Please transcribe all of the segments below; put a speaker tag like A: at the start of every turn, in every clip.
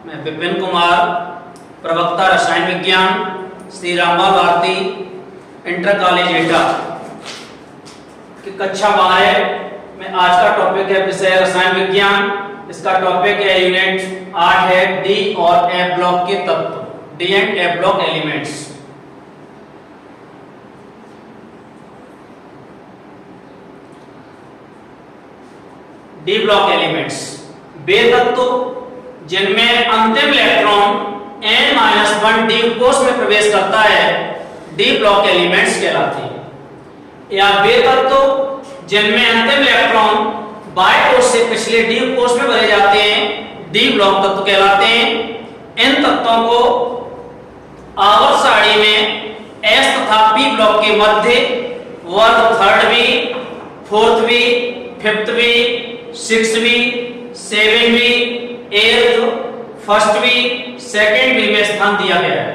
A: मैं विपिन कुमार, प्रवक्ता रसायन विज्ञान, श्री रामबाल भारती इंटर कॉलेज एटा की कक्षा 12 में आज का टॉपिक है विषय रसायन विज्ञान। इसका टॉपिक है यूनिट 8 है डी और एफ ब्लॉक के तत्व, D and F block elements. D block elements वे तत्व जिनमें अंतिम इलेक्ट्रॉन n-1 डी कोष में प्रवेश करता है, डी ब्लॉक एलिमेंट्स कहलाते हैं। या वे तत्व जिनमें अंतिम इलेक्ट्रॉन बाह्य कोष से पिछले डी कोष में भरे जाते हैं, डी ब्लॉक तत्व कहलाते हैं। इन तत्वों को आवर्त सारणी में एस तथा पी ब्लॉक के मध्य वर्ग 3rd, 4th, 5th, 6th, 7th, 8th, 1st, 2nd में स्थान दिया गया है।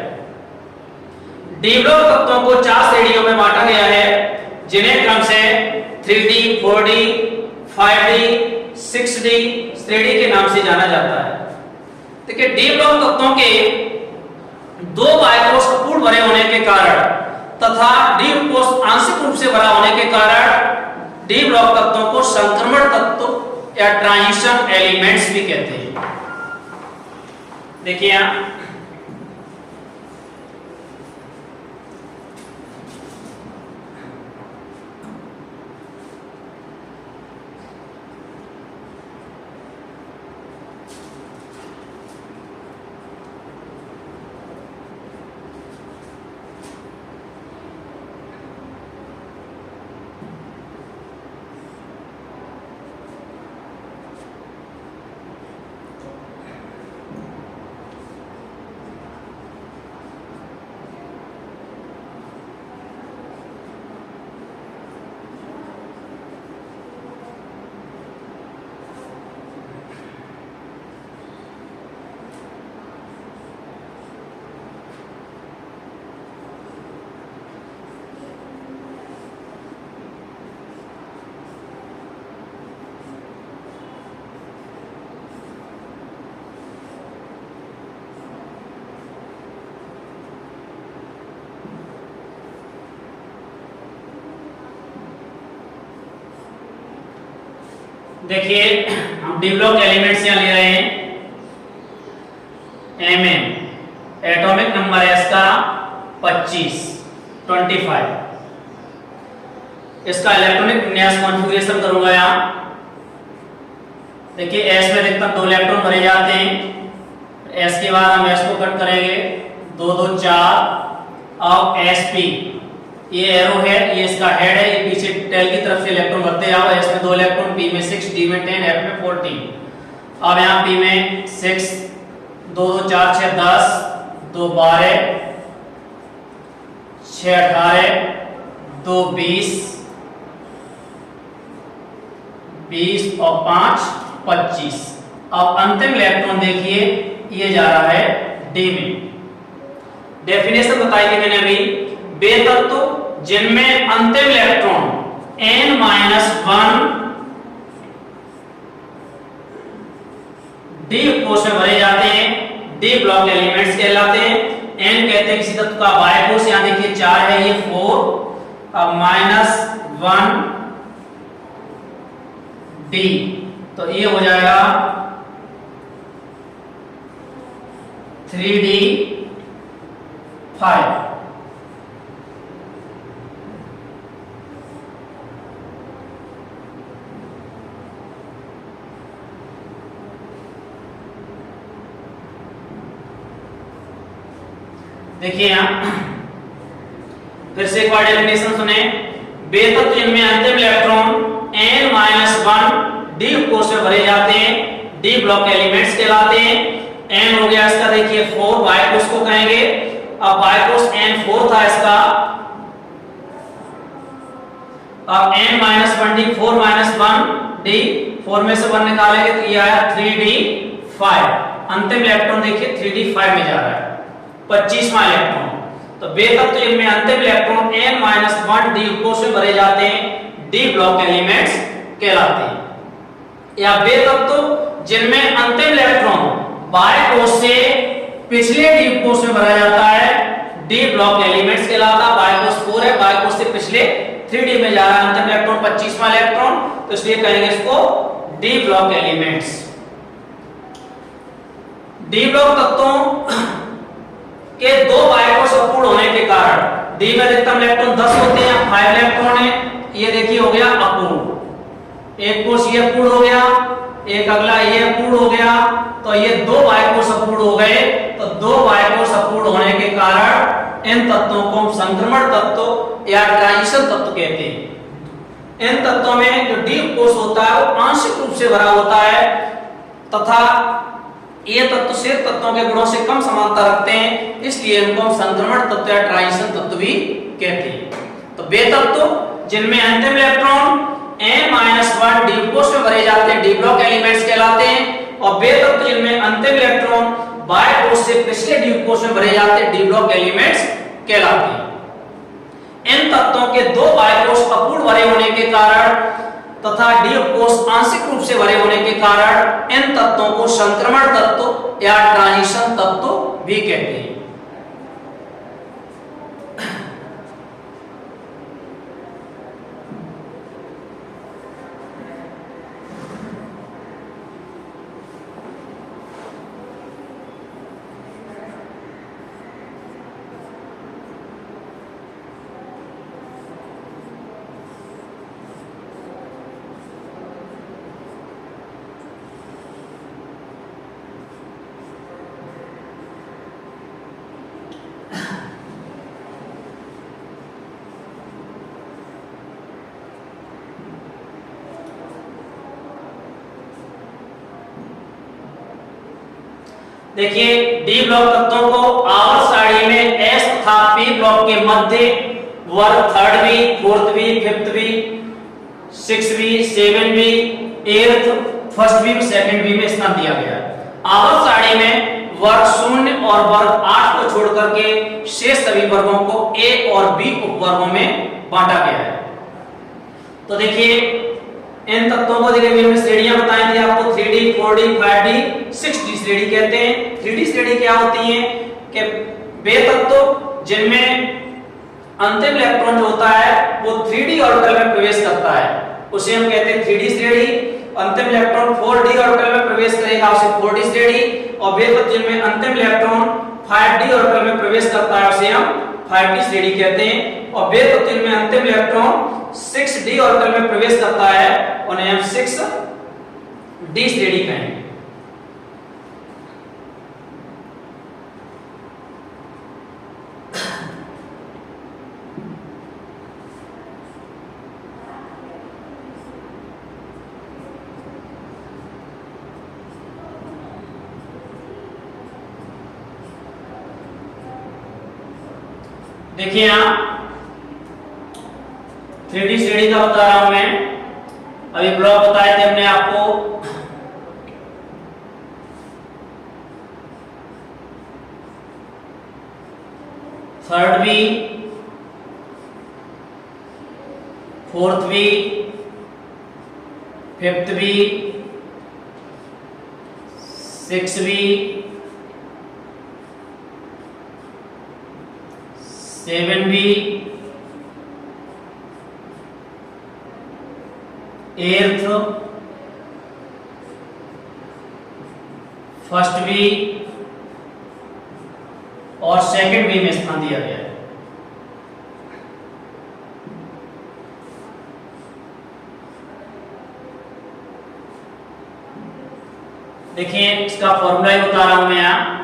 A: डी ब्लॉक तत्वों को 4 श्रेणियों में बांटा गया है, जिन्हें क्रम से 3D, 4D, 5D, 6D श्रेणी के नाम से जाना जाता है। देखिए, डी ब्लॉक तत्वों के दो बाह्य कोष अपूर्ण भरे होने के कारण तथा डी कोष आंशिक रूप से भरा होने के कारण डी ब्लॉक तत्वों को संक्रमण तत्व या ट्रांजिशन एलिमेंट्स भी कहते हैं। देखिए यहां देखिए हम डी ब्लॉक एलिमेंट्स यहां ले रहे हैं। Mn एटॉमिक नंबर है इसका 25। इसका इलेक्ट्रॉनिक विन्यास कॉन्फ़िगरेशन करूंगा यहां। देखिए S में अधिकतम 2 इलेक्ट्रॉन भरे जाते हैं। S के बाद हम S को कट करेंगे, 2 2 4। अब Sp ये एरो है, ये इसका हेड है, ये पीछे टेल की तरफ से इलेक्ट्रॉन भरते जाओ। S में 2 इलेक्ट्रॉन, P में 6, D में 10, F में 14। अब यहाँ P में 6, 2 2 4 6 10, 2 12, 6 18, 2 20, 20 और 5 25। अब अंतिम इलेक्ट्रॉन देखिए, ये जा रहा है D में। डेफिनेशन बताई थी मैंने अभी। वे तत्व जिनमें अंतिम इलेक्ट्रॉन n-1 डी कोष में भरे जाते हैं, डी ब्लॉक एलिमेंट्स कहलाते हैं। n कहते हैं किसी तत्व का बाह्य कोष, यहां देखिए 4 है, ये 4। अब -1 डी, तो ये हो जाएगा 3D 5। देखिए यहां फिर से एक बार डेफिनेशन सुने। वे तत्व जिनमें अंतिम इलेक्ट्रॉन n-1 डी कोष में भरे जाते हैं, डी ब्लॉक एलिमेंट्स कहलाते हैं। n हो गया इसका, देखिए 4 बाह्य कोष को कहेंगे। अब बाह्य कोष n4 था इसका। अब n-1 डी, 4 -1 डी, 4 में से 1 निकालेंगे तो ये आया 3D 5। अंतिम इलेक्ट्रॉन देखिए 3D 5 में जा रहा है, 25वां इलेक्ट्रॉन। तो वे तत्व जिनमें अंतिम इलेक्ट्रॉन n-1 डी कोष में भरे जाते हैं, डी ब्लॉक एलिमेंट्स कहलाते हैं। या वे तत्व जिनमें अंतिम इलेक्ट्रॉन बाय कोष से पिछले डी कोष में भरा जाता है, डी ब्लॉक एलिमेंट्स कहलाता है। बाय कोष 4 है, बाय कोष से पिछले 3D में जा रहा है अंतिम इलेक्ट्रॉन 25वां इलेक्ट्रॉन, तो इसलिए कहेंगे इसको D block elements. D block तत्वों के दो बाय कोष अपूर्ण होने के कारण डी में अधिकतम इलेक्ट्रॉन 10 होते हैं, 5 इलेक्ट्रॉन है, ये देखिए हो गया अपूर्ण। एक कोष ये अपूर्ण हो गया, एक अगला ये अपूर्ण हो गया, तो ये दो बाय कोष अपूर्ण हो गए। तो दो बाय कोष अपूर्ण होने के कारण इन तत्वों को हम संक्रमण तत्व या ट्रांजिशन तत्व कहते हैं। इन तत्वों में जो डी कोष होता है वो आंशिक रूप से भरा होता है तथा ये तत्व शेष तत्वों के गुणों से कम समानता रखते हैं, इसलिए इनको हम संक्रमण तत्व या ट्रांजिशन तत्व भी कहते हैं। तो वे तत्व जिनमें अंतिम इलेक्ट्रॉन n-1 डी कोष में भरे जाते हैं डी ब्लॉक एलिमेंट्स कहलाते हैं, और वे तत्व जिनमें अंतिम इलेक्ट्रॉन बाय कोष से पिछले डी कोष में भरे जाते हैं डी ब्लॉक एलिमेंट्स कहलाते हैं। इन तत्वों के दो बाय कोष अपूर्ण भरे होने के कारण तथा डी कोष आंशिक रूप से भरे होने के कारण इन तत्वों को संक्रमण तत्व या ट्रांजिशन तत्व भी कहते हैं। देखिए डी ब्लॉक तत्वों को आवर्त सारणी में एस तथा पी ब्लॉक के मध्य वर्ग 3rd वी, 4th वी, 5th वी, 6th वी, 7th वी, 8th, 1st वी, 2nd वी में स्थान दिया गया है। आवर्त सारणी में वर्ग 0 और वर्ग 8 को छोड़ करके शेष सभी वर्गों को ए और बी उपवर्गों में बांटा गया है। तो देखिए इन तत्वों को देखिए हमने श्रेणियां बताई थी आपको 3D, 4D, 5D, 6D श्रेणी कहते हैं। 3D श्रेणी क्या होती है कि वे तत्व जिनमें अंतिम इलेक्ट्रॉन जो होता है वो 3D ऑर्बिटल में प्रवेश करता है उसे हम कहते हैं 3D श्रेणी। अंतिम इलेक्ट्रॉन 4D ऑर्बिटल में प्रवेश करेगा उसे 4D श्रेणी, और वे तत्व जिनमें अंतिम इलेक्ट्रॉन 5D ऑर्बिटल में प्रवेश करता है उसे हम 5D श्रेणी कहते हैं, और वे तत्व जिनमें अंतिम इलेक्ट्रॉन 6D ऑर्बिटल में प्रवेश करता है उन्हें हम 6D श्रेणी कहेंगे। देखिए यहां 3D श्रेणी का बता रहा हूं मैं। अभी ब्लॉक बताए थे हमने आपको, थर्ड वी, 4th वी, 5th वी, 6th वी, 7th वी, 8th, 1st वी और 2nd वी में स्थान दिया गया है। देखिए इसका फॉर्मूला ही बता रहा हूं मैं यहां।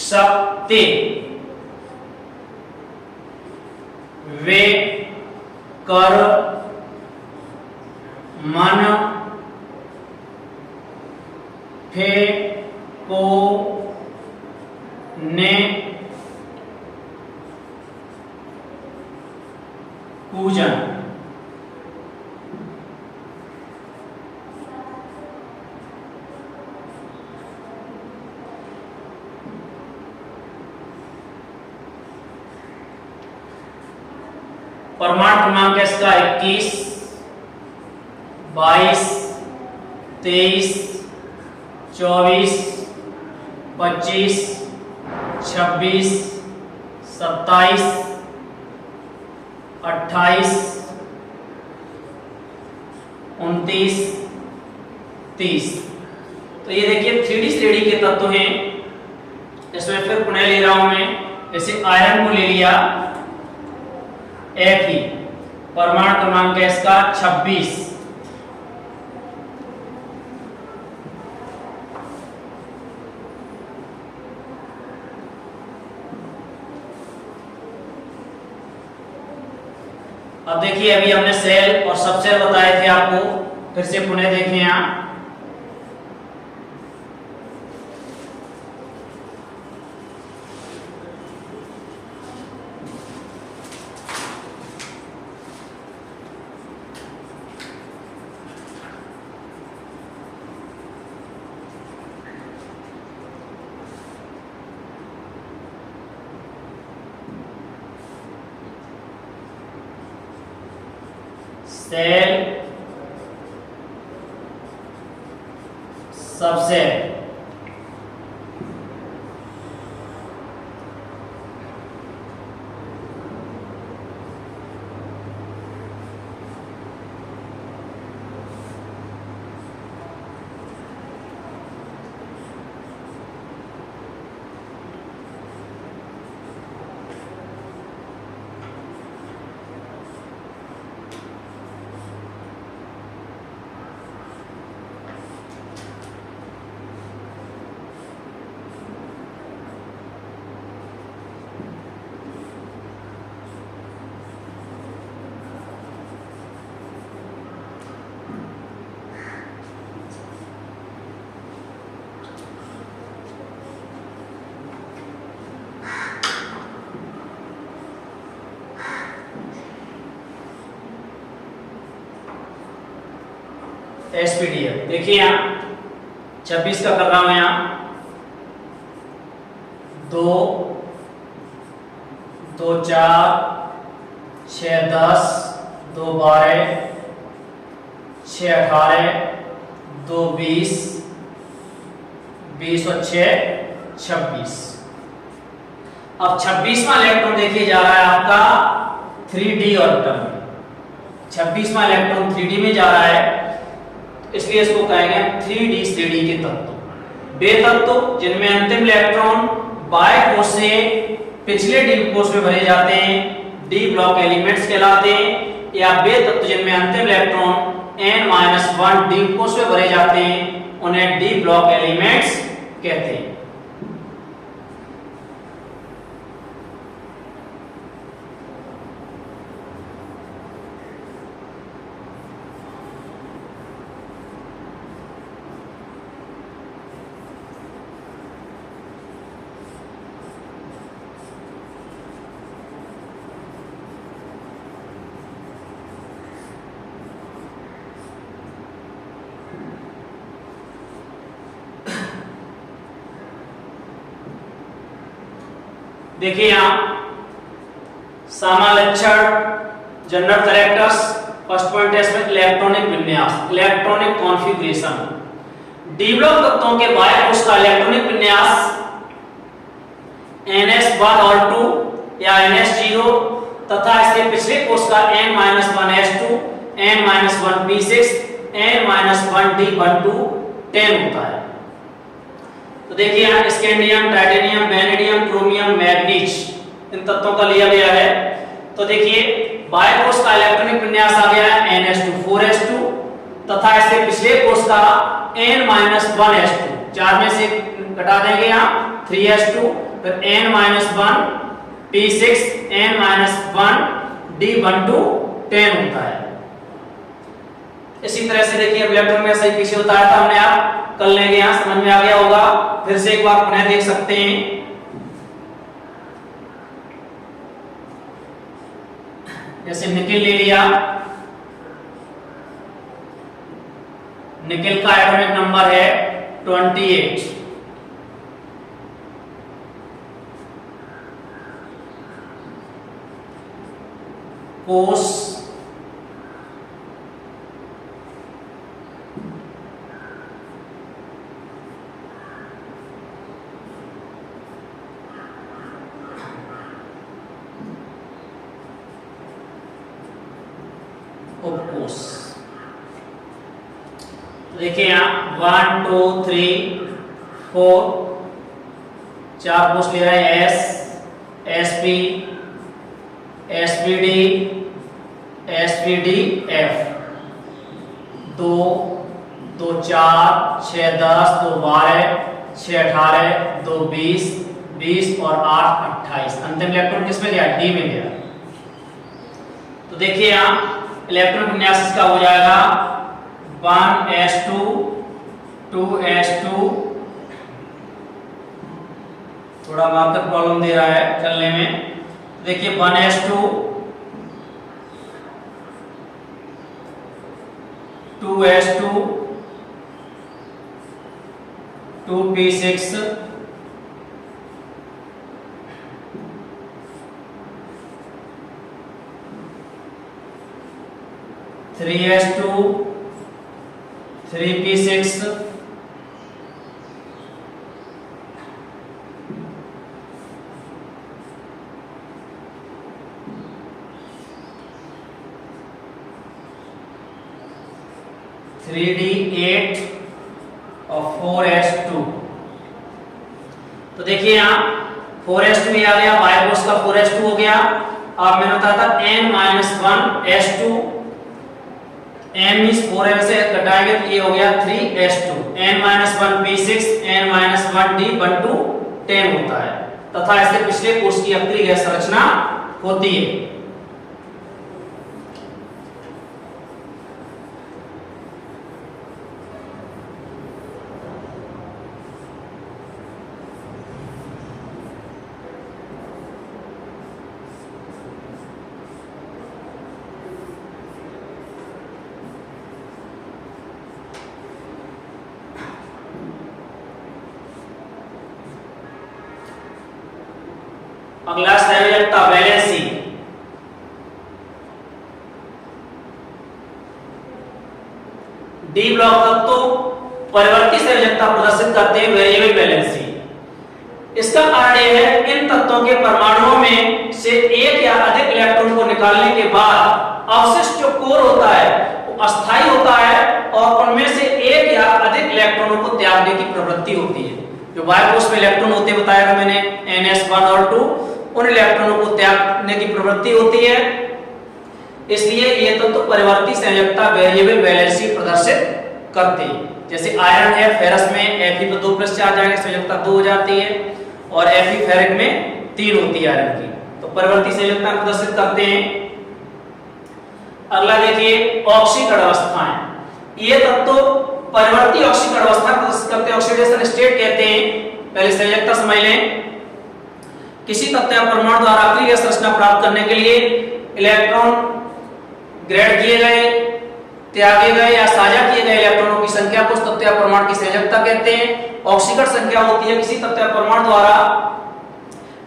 A: शक्ति वे कर मन फे को ने पूजन। परमाणु क्रमांक इसका 21, 22, 23, 24, 25, 26, 27, 28, 29, 30। तो ये देखिए 3D श्रेणी के तत्व हैं। इसमें फिर पुनः ले रहा हूं मैं, जैसे आयरन को ले लिया Fe, परमाणु क्रमांक है इसका 26। अब देखिए अभी हमने सेल और सबसेल बताए थे आपको, फिर से पुनः देखें यहां। Cell, subshell. एसपीडीएफ देखिए यहां 26 का कर रहा हूं यहां 2, 2, 4, 6, 10, 2, 12, 6, 18, 2, 20, 20 और 6, 26। अब 26वां इलेक्ट्रॉन देखिए जा रहा है आपका 3D ऑर्बिटल में। 26वां इलेक्ट्रॉन 3D में जा रहा है, इसलिए इसको कहेंगे 3D श्रेणी के तत्व। वे तत्व जिनमें अंतिम इलेक्ट्रॉन बाह्य कोश से पिछले डी कोश में भरे जाते हैं डी ब्लॉक एलिमेंट्स कहलाते हैं, या वे तत्व जिनमें अंतिम इलेक्ट्रॉन n-1 डी कोश में भरे जाते हैं उन्हें डी ब्लॉक एलिमेंट्स कहते हैं। देखिए यहां सामान्य लक्षण जनरल कैरेक्टर्स। फर्स्ट पॉइंट है इसमें इलेक्ट्रॉनिक विन्यास, इलेक्ट्रॉनिक कॉन्फ़िगरेशन। डी ब्लॉक तत्वों के बाह्य कोश का इलेक्ट्रॉनिक विन्यास ns1 और 2 या ns0 तथा इसके पिछले कोश का n-1s2, n-1p6, n-1d12 10 होता है। तो देखिए यहाँ scandium, titanium, vanadium, chromium, manganese इन तत्वों का लिया गया है। तो देखिए बाह्य कोश का इलेक्ट्रॉनिक विन्यास आ गया है ns2 तथा इसके पिछले कोश का n-1s2, 4 में से घटा देंगे यहाँ 3s2, फिर n-1 p6, n-1 d12 10 होता है। इसी तरह से देखिए इलेक्ट्रॉन में ऐसा ही पीछे होता है, तो हमने आप कर लेंगे, यहां समझ में आ गया होगा। फिर से एक बार पुनः देख सकते हैं। जैसे निकेल ले लिया, निकेल का एटॉमिक नंबर है 28। कोश उपकोष। देखिए यहाँ 1 2 3 4 4 कोष ले रहे हैं, एस, एसपी, एसपीडी, एसपीडीएफ, 2 2 4 6 10 2 12 6 18 2 20 20 और 8 28। अंतिम इलेक्ट्रॉन किसमें गया? डी में गया। तो देखिए यहाँ इलेक्ट्रॉन विन्यास इसका हो जाएगा 1s2 2s2, थोड़ा मार्कर प्रॉब्लम दे रहा है चलने में। देखिए 1s2 2s2 2p6 3s2 3p6 3d8 और 4s2। तो देखिए यहाँ 4s2 आ गया, बाय कोष का 4s2 हो गया। अब मैंने बताया था n-1s2, n मींस 4 से घटाएंगे तो ये हो गया 3s2, n-1p6 n-1d12 10 होता है तथा ऐसे पिछले कोष की अक्रिय गैस संरचना होती है। अगला संयोजकता वैलेंसी। डी ब्लॉक तत्व परिवर्ती संयोजकता प्रदर्शित करते हैं, वेरिएबल वैलेंसी। इसका कारण यह है इन तत्वों के परमाणुओं में से एक या अधिक इलेक्ट्रॉन को निकालने के बाद अवशिष्ट जो कोर होता है वो अस्थायी होता है और उनमें से एक या अधिक इलेक्ट्रॉनों को त्यागने की प्रवृत्ति होती है। जो बाह्य कोश में इलेक्ट्रॉन होते बताया था मैंने ns1 और 2, उन इलेक्ट्रॉनों को त्यागने की प्रवृत्ति होती है। इसलिए ये तत्व परिवर्ती संयोजकता वेरिएबल वैलेंसी प्रदर्शित करते हैं। जैसे आयरन है, फेरस में Fe पे 2+ चार्ज आएंगे, संयोजकता 2 हो जाती है और Fe फेरिक में 3 होती है आयरन की। तो परिवर्ती संयोजकता प्रदर्शित करते हैं। अगला देखिए ऑक्सीकरण अवस्थाएं। ये तत्व परिवर्ती ऑक्सीकरण अवस्था प्रदर्शित करते हैं, ऑक्सीडेशन स्टेट कहते हैं। पहले संयोजकता समझ लें। किसी तत्व या परमाणु द्वारा अक्रिय गैस संरचना प्राप्त करने के लिए इलेक्ट्रॉन ग्रेड किए गए, त्यागे गए या साझा किए गए इलेक्ट्रॉनों की संख्या को उस तत्व या परमाणु की संयोजकता कहते हैं। ऑक्सीकरण संख्या होती है किसी तत्व या परमाणु द्वारा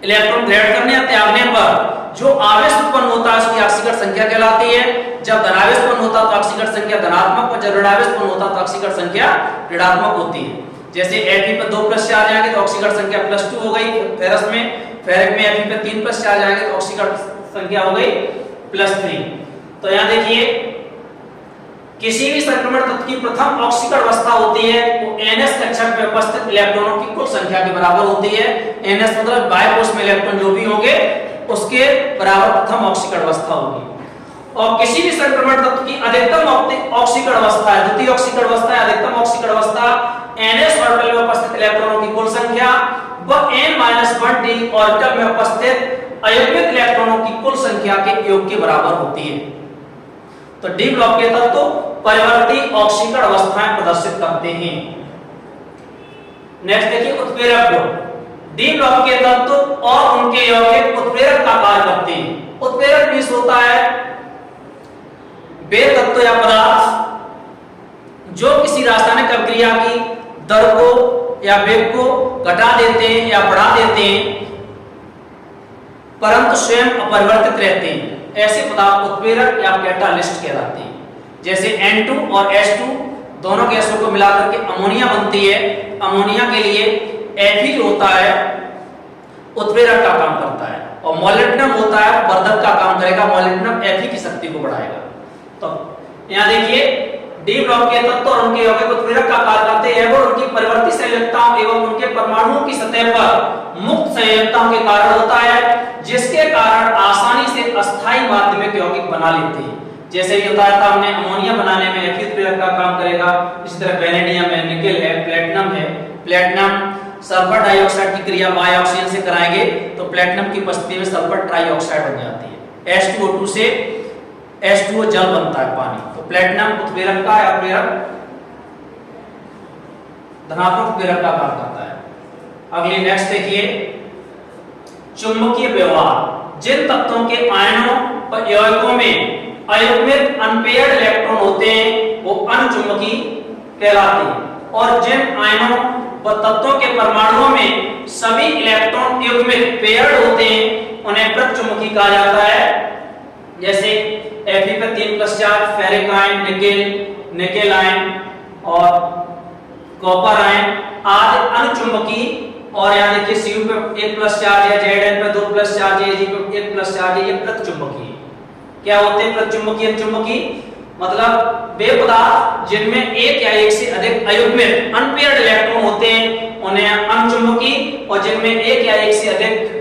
A: इलेक्ट्रॉन ग्रेड करने या त्यागने पर जो आवेश उत्पन्न होता है उसकी ऑक्सीकरण संख्या कहलाती है। जब धनावेश उत्पन्न होता है तो ऑक्सीकरण संख्या धनात्मक और जब ऋणावेश उत्पन्न होता है तो ऑक्सीकरण संख्या ऋणात्मक होती है। जैसे Fe पे 2+ चार्ज आएंगे तो ऑक्सीकरण संख्या +2 हो गई। फेरस में फेरिक में Fe पे 3+ चार्ज आएंगे तो ऑक्सीकरण संख्या हो गई +3। तो यहाँ देखिए किसी भी संक्रमण तत्व की प्रथम ऑक्सीकरण अवस्था होती है वो ns कक्षक में उपस्थित इलेक्ट्रॉनों की कुल संख्या के बराबर होती है। ns मतलब बाह्य कोश में इलेक्ट्रॉन जो भी होंगे उसके बराबर प्रथम ऑक्सीकरण अवस्था होगी। और किसी भी संक्रमण तत्व की अधिकतम ऑक्सीकरण अवस्था है, द्वितीय ऑक्सीकरण अवस्था है, अधिकतम ऑक्सीकरण अवस्था ns ऑर्बिटल में उपस्थित इलेक्ट्रॉनों की कुल संख्या व n-1d ऑर्बिटल में उपस्थित अयुग्मित इलेक्ट्रॉनों की कुल संख्या के योग के बराबर होती है। तो डी ब्लॉक के तत्व परिवर्ती ऑक्सीकरण अवस्थाएं प्रदर्शित करते हैं। नेक्स्ट देखिए उत्प्रेरक गुण। डी ब्लॉक के तत्व और उनके यौगिक उत्प्रेरक का कार्य करते हैं। उत्प्रेरक मींस होता है वे तत्व या पदार्थ जो किसी रासायनिक अभिक्रिया की दर को या वेग को घटा देते हैं या बढ़ा देते हैं परंतु स्वयं अपरिवर्तित रहते हैं। ऐसे पदार्थ उत्प्रेरक या कैटालिस्ट कहलाते हैं। जैसे N2 और H2 दोनों गैसों को मिलाकर के अमोनिया बनती है। अमोनिया के लिए Fe जो होता है उत्प्रेरक का काम करता है और मोलिब्डेनम होता है वर्धक का काम करेगा। मोलिब्डेनम Fe की शक्ति को बढ़ाएगा। तो यहाँ देखिए डी ब्लॉक के तत्व और उनके यौगिक उत्प्रेरक का कार्य करते हैं और उनकी परिवर्ती संयोजकताओं एवं उनके परमाणुओं की सतह पर मुक्त संयोजकताओं के कारण होता है, जिसके कारण आसानी से अस्थायी माध्यमिक यौगिक बना लेते हैं। जैसे ये बताया था हमने अमोनिया बनाने में Fe उत्प्रेरक का काम करेगा। इसी तरह वेनेडियम है, निकेल है, प्लेटिनम है। प्लेटिनम सल्फर डाइऑक्साइड की क्रिया बाय ऑक्सीजन से कराएंगे तो प्लेटिनम की उपस्थिति में सल्फर ट्राइऑक्साइड बन जाती है। H2O2 से H2O जल बनता है पानी। तो प्लेटिनम उत्प्रेरक का या उत्प्रेरक धनात्मक उत्प्रेरक का काम करता है। अगली नेक्स्ट देखिए चुंबकीय व्यवहार। जिन तत्वों के आयनों और यौगिकों में अयुग्मित अनपेयर्ड इलेक्ट्रॉन होते हैं वो अनचुंबकीय कहलाते हैं और जिन आयनों व तत्वों के परमाणुओं में सभी इलेक्ट्रॉन युग्मित पेयर्ड होते हैं उन्हें प्रतिचुंबकीय कहा जाता है। जैसे Fe पे 3+ charge ferric ion, nickel ion और कॉपर आयन आदि अनचुंबकीय। और यहाँ देखिए Cu पे 1+ चार्ज है, Zn पे 2+ चार्ज है, Ag पे 1+ चार्ज है, ये प्रतिचुंबकीय। क्या होते हैं प्रतिचुंबकीय अनचुंबकीय? मतलब वे पदार्थ जिनमें एक या एक से अधिक अयुग्मित अनपेयर्ड इलेक्ट्रॉन होते हैं उन्हें अनचुंबकीय और जिनमें एक या एक से अधिक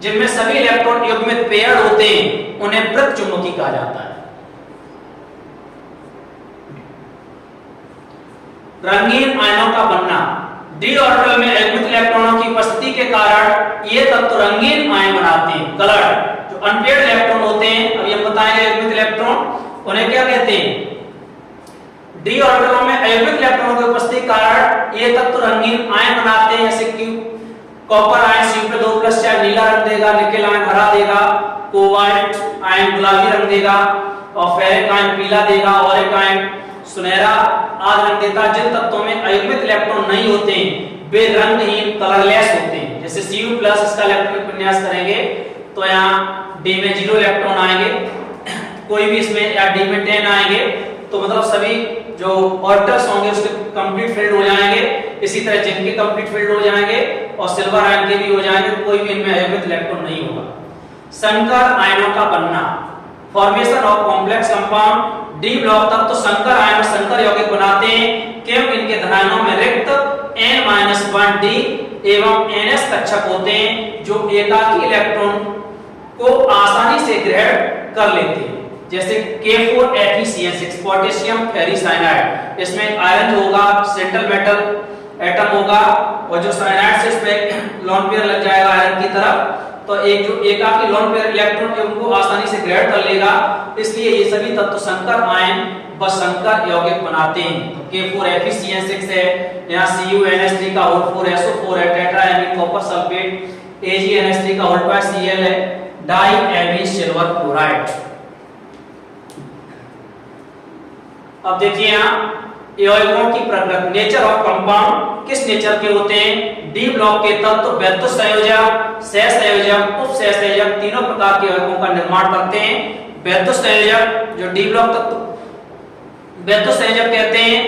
A: जिनमें सभी इलेक्ट्रॉन युग्मित पेयर्ड होते हैं उन्हें प्रतिचुंबकीय कहा जाता है। रंगीन आयनों का बनना। डी ऑर्बिटल में अयुग्मित इलेक्ट्रॉनों की उपस्थिति के कारण ये तत्व रंगीन आयन बनाते हैं। कलर्ड जो अनपेयर्ड इलेक्ट्रॉन होते हैं, अब ये बताएंगे अयुग्मित इलेक्ट्रॉन उन्हें क्या कहते हैं। डी ऑर्बिटलों में अयुग्मित इलेक्ट्रॉनों की उपस्थिति के कारण ये तत्व रंगीन आयन बनाते हैं। जैसे कि कॉपर आयन Cu पे 2+ चार्ज नीला रंग देगा, निकेल आयन हरा देगा, कोबाल्ट आयन गुलाबी रंग देगा और फेरिक आयन पीला देगा, ऑरिक आयन सुनहरा आदि रंग देता है। जिन तत्वों में अयुग्मित इलेक्ट्रॉन नहीं होते वे रंगहीन कलरलेस होते हैं। जैसे Cu+ इसका इलेक्ट्रॉनिक विन्यास करेंगे तो यहाँ D में 0 इलेक्ट्रॉन आएंगे, कोई भी इसमें या D में 10 आएंगे तो मतलब सभी जो ऑर्बिटल्स होंगे उसके कंप्लीट फील्ड हो जाएंगे। इसी तरह जिंक के कंप्लीट फील्ड हो जाएंगे और सिल्वर आयन के भी हो जाएंगे, तो कोई भी इनमें अयुग्मित इलेक्ट्रॉन नहीं होगा। संकर आयनों का बनना। Formation of complex compound. D block तत्व संकर आयन संकर यौगिक बनाते हैं क्योंकि इनके धनायनों में रिक्त N-1 D एवं NS कक्षक होते हैं जो एकाकी इलेक्ट्रॉन को आसानी से ग्रहण कर लेते हैं। जैसे K4FeCN6 पोटेशियम फेरिसाइनाइड, इसमें आयरन जो होगा सेंट्रल मेटल एटम होगा और जो साइनाइड से इसमें लोन पेयर लग जाएगा आयरन की तरफ, तो एक जो एकाकी लोन पेयर इलेक्ट्रॉन है उनको आसानी से ग्रहण कर लेगा। इसलिए ये सभी तत्व संकर आयन व संकर यौगिक बनाते हैं। तो K4FeCN6 है, यहाँ CuNH3 का होल 4SO4 है, टेट्राएमीन कॉपर सल्फेट, AgNH3 का होल 2 Cl है, डाईएमीन सिल्वर क्लोराइड। अब देखिए यहाँ यौगिकों की प्रकृति। नेचर ऑफ कंपाउंड किस नेचर के होते हैं। डी ब्लॉक के तत्व वैद्युत संयोजक, सहसंयोजक, उपसहसंयोजक तीनों प्रकार के यौगिकों का निर्माण करते हैं। वैद्युत संयोजक जो डी ब्लॉक तत्व वैद्युत संयोजक कहते हैं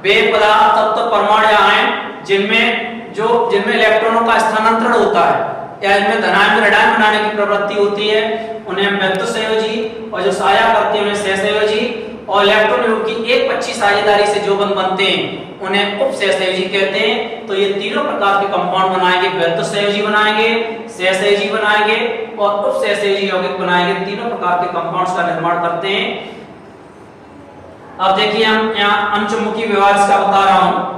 A: वे पदार्थ तत्व परमाणु या आयन जिनमें इलेक्ट्रॉनों का स्थानांतरण होता है या इनमें धनायन ऋणायन बनाने की प्रवृत्ति होती है उन्हें वैद्युत संयोजी, और जो साया करते हैं उन्हें सहसंयोजी, और इलेक्ट्रॉन की एक पक्षी साझेदारी से जो बंध बनते हैं उन्हें उपसहसंयोजी कहते हैं। तो ये तीनों प्रकार के कंपाउंड बनाएंगे, वैद्युत संयोजी बनाएंगे, सहसंयोजी बनाएंगे और उपसहसंयोजी यौगिक बनाएंगे। तीनों प्रकार के कंपाउंड्स का निर्माण करते हैं। अब देखिए हम यहाँ अनचुंबकीय व्यवहार इसका बता रहा हूं।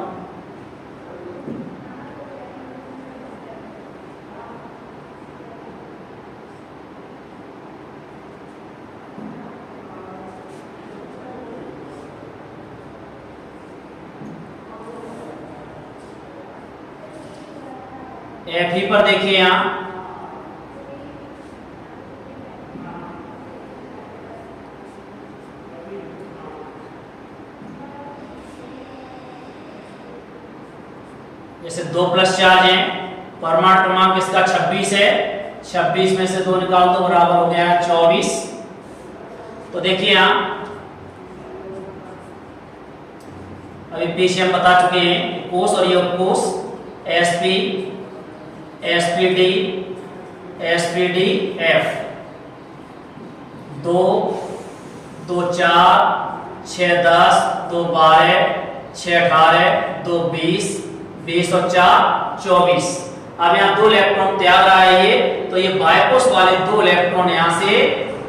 A: Fe पर देखिए यहाँ जैसे 2+ चार्ज है, परमाणु क्रमांक इसका 26 है, 26 में से 2 निकाल दो बराबर हो गया 24। तो देखिए यहाँ अभी पीछे हम बता चुके हैं कोष और योग कोष sp spd spdf 2 2 4 6 10 2 12 6 18 2 20 20 और 4 24। अब यहाँ 2 इलेक्ट्रॉन त्याग रहा है ये, तो ये बायकोष वाले 2 इलेक्ट्रॉन यहाँ से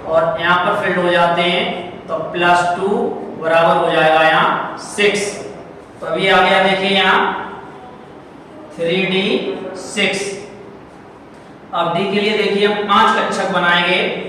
A: और यहाँ पर फील्ड हो जाते हैं, तो +2 बराबर हो जाएगा यहाँ 6। तो अभी आ गया देखिए यहाँ 3d6। अब डी के लिए देखिए हम 5 कक्षक बनाएंगे।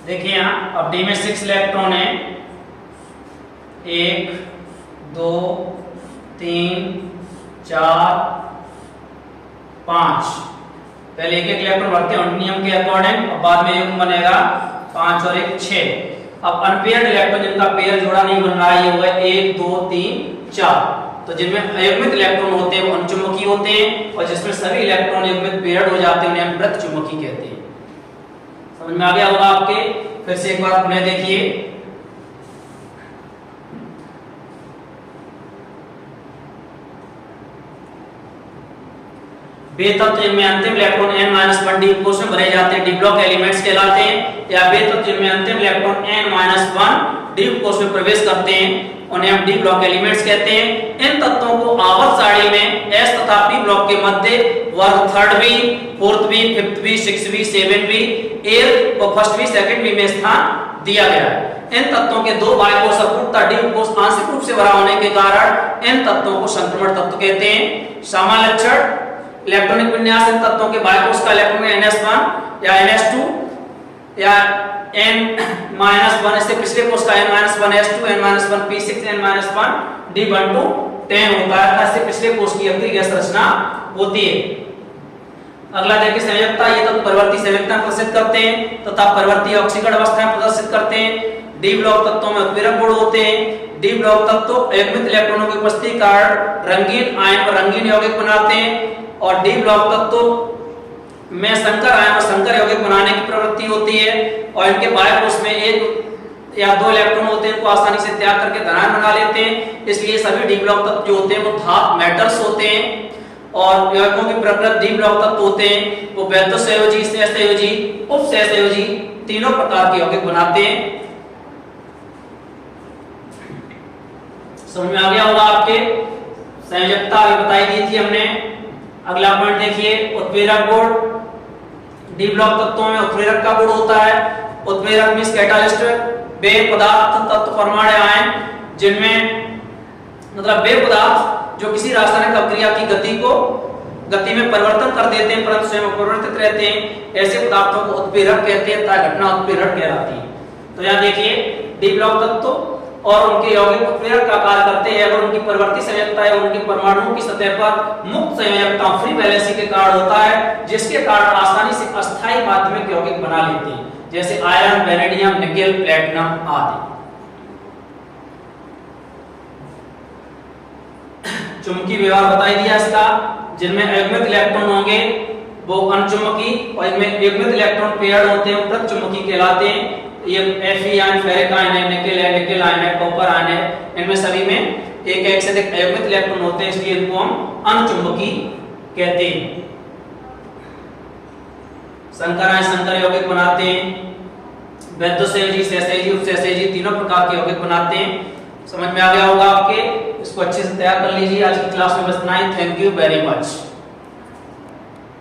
A: देखिए यहाँ अब डी में 6 इलेक्ट्रॉन है, 1 2 3 4 5। पहले एक इलेक्ट्रॉन भरते हैं नियम के अकॉर्डिंग, और बाद में युग्म बनेगा 5 और 1 6। अब अनपेयर्ड इलेक्ट्रॉन जिनका पेयर जोड़ा नहीं बन रहा है ये होगा 1 2 3 4। तो जिनमें अयुग्मित इलेक्ट्रॉन होते हैं वो अनुचुंबकीय होते हैं, और जिसमें सभी इलेक्ट्रॉन युग्मित पेयर्ड हो जाते हैं उन्हें हम प्रतिचुंबकीय कहते हैं। समझ में आ गया होगा आपके। फिर से एक बार पुनः देखिए, वे तत्व जिनमें अंतिम इलेक्ट्रॉन n-1 डी कोष में भरे जाते हैं डी ब्लॉक एलिमेंट्स कहलाते हैं, या वे तत्व जिनमें अंतिम इलेक्ट्रॉन n-1 डी कोष में प्रवेश करते हैं उन्हें हम डी ब्लॉक एलिमेंट्स कहते हैं। इन तत्वों को आवर्त सारणी में s तथा p ब्लॉक के मध्य वर्ग 3rd v 4th v 5th v 6th v 7th v 8th और 1st v 2nd v में स्थान दिया गया है। इन तत्वों के 2 बाह्य अपूर्णता डी कोष आंशिक रूप से भरा होने के कारण इन तत्वों को संक्रमण तत्व कहते हैं। सामान्य लक्षण इलेक्ट्रॉनिक विन्यास इन तत्वों के बाह्य कोष का इलेक्ट्रॉन ns1 या ns2 या n-1 इससे पिछले कोष का n-1 s2 n-1 p6 n-1 d12 10 होता है। इससे पिछले कोष की अवधि गैस रचना होती है। अगला देखिए संयोजकता, ये तत्व परिवर्ती संयोजकता प्रदर्शित करते हैं तथा परिवर्ती ऑक्सीकरण अवस्थाएं प्रदर्शित करते हैं। डी ब्लॉक तत्वों में उत्प्रेरक गुण होते हैं। डी ब्लॉक तत्व अयुग्मित इलेक्ट्रॉनों की उपस्थिति के कारण रंगीन आयन और रंगीन यौगिक बनाते हैं, और डी ब्लॉक तत्व में संकर आयन और संकर यौगिक बनाने की प्रवृत्ति होती है, और इनके बाह्य कोष में 1 या 2 इलेक्ट्रॉन होते हैं को आसानी से त्याग करके धनायन बना लेते हैं। इसलिए सभी डी ब्लॉक तत्व जो होते हैं वो धातु मेटल्स होते हैं, और यौगिकों की प्रकृति डी ब्लॉक तत्व होते हैं वो वैद्युतसंयोजी, सहसंयोजी, उपसहसंयोजी तीनों प्रकार के यौगिक बनाते हैं। समझ में आ गया होगा आपके। संयोजकता अभी बताई दी थी हमने। अगला पॉइंट देखिए उत्प्रेरक गुण। डी ब्लॉक तत्वों में उत्प्रेरक का गुण होता है। उत्प्रेरक मींस कैटालिस्ट वे पदार्थ तत्व परमाणु आयन जिनमें मतलब वे पदार्थ जो किसी रासायनिक अभिक्रिया की गति में परिवर्तन कर देते हैं परंतु स्वयं अपरिवर्तित रहते हैं, ऐसे पदार्थों को उत्प्रेरक कहते हैं तथा घटना उत्प्रेरक कहलाती है। तो यहाँ देखिए डी ब्लॉक तत्व और उनके यौगिक उत्प्रेरक का कार्य करते हैं, और उनकी परिवर्ती संयोजकता है उनके परमाणुओं की सतह पर मुक्त संयोजकता फ्री वैलेंसी के कारण होता है, जिसके कारण आसानी से अस्थायी माध्यमिक यौगिक बना लेते हैं जैसे आयरन, वेनेडियम, निकेल, प्लैटिनम आदि। चुंबकीय व्यवहार बताई दिया इसका। जिनमें अयुग्मित इलेक्ट्रॉन होंगे वो अनुचुंबकीय, और इनमें युग्मित इलेक्ट्रॉन पेयर्ड होते हैं प्रतिचुंबकीय कहलाते हैं। ये Fe आयन, फेरिक आयन है, निकेल आयन है, कॉपर आयन है, इनमें सभी में एक से अधिक अयुग्मित इलेक्ट्रॉन होते हैं, इसलिए इनको हम अनुचुंबकीय कहते हैं। संकर आयन संकर यौगिक बनाते हैं। वैद्युतसंयोजी, सहसंयोजी, उपसहसंयोजी तीनों प्रकार के यौगिक बनाते हैं। समझ में आ गया होगा आपके। इसको अच्छे से तैयार कर लीजिए। आज की क्लास में बस इतना ही। Thank you very much.